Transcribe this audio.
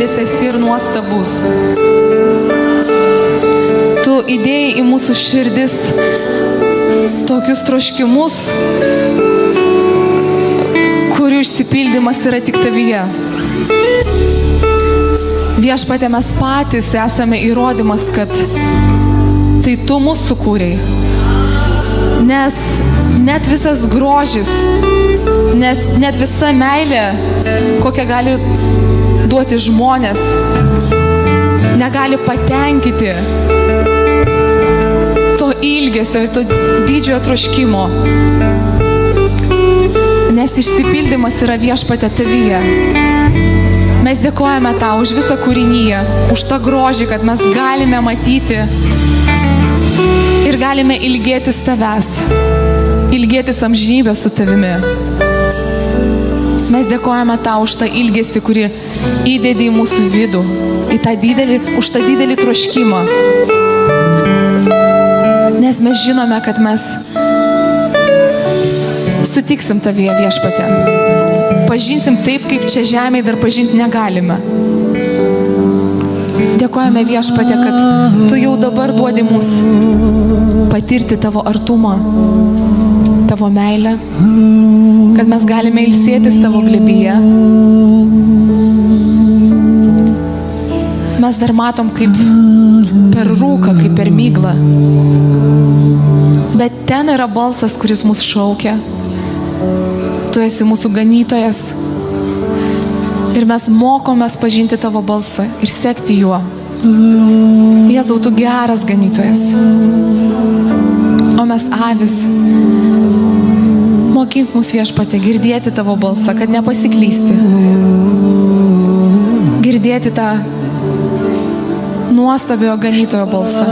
didis esi ir nuostabus. Tu įdėjai į mūsų širdis tokius troškimus, kurių išsipildymas yra tik tavyje. Viešpatie, mes patys esame įrodymas, kad tai tu mūsų sukūrei. Nes net visas grožis, net visa meilė, kokią gali duoti žmonės, negali patenkinti to ilgesio ir to didžiojo troškimo. Nes išsipildymas yra Viešpatie tavyje. Mes dėkojame tau už visą kūrinyje, už tą grožį, kad mes galime matyti ir galime ilgėtis tavęs, ilgėtis amžinybės su tavimi. Mes dėkojame tau už tą ilgesį, kurį įdedi į mūsų vidų, už tą didelį troškimą. Nes mes žinome, kad mes sutiksim tavyje, Viešpatie. Pažinsim taip, kaip čia žemėje dar pažinti negalime. Dėkojame, Viešpatie, kad tu jau dabar duodi mums patirti tavo artumą, tavo meilę, kad mes galime ilsėtis tavo glėbyje. Mes dar matom kaip per rūką, kaip per miglą. Bet ten yra balsas, kuris mus šaukia. Tu esi mūsų ganytojas ir mes mokomės pažinti tavo balsą ir sekti juo. Jėzau, tu geras ganytojas, o mes avis. Mokink mus, Viešpatie, girdėti tavo balsą, kad nepasiklysti. Girdėti tą nuostabiojo ganytojo balsą.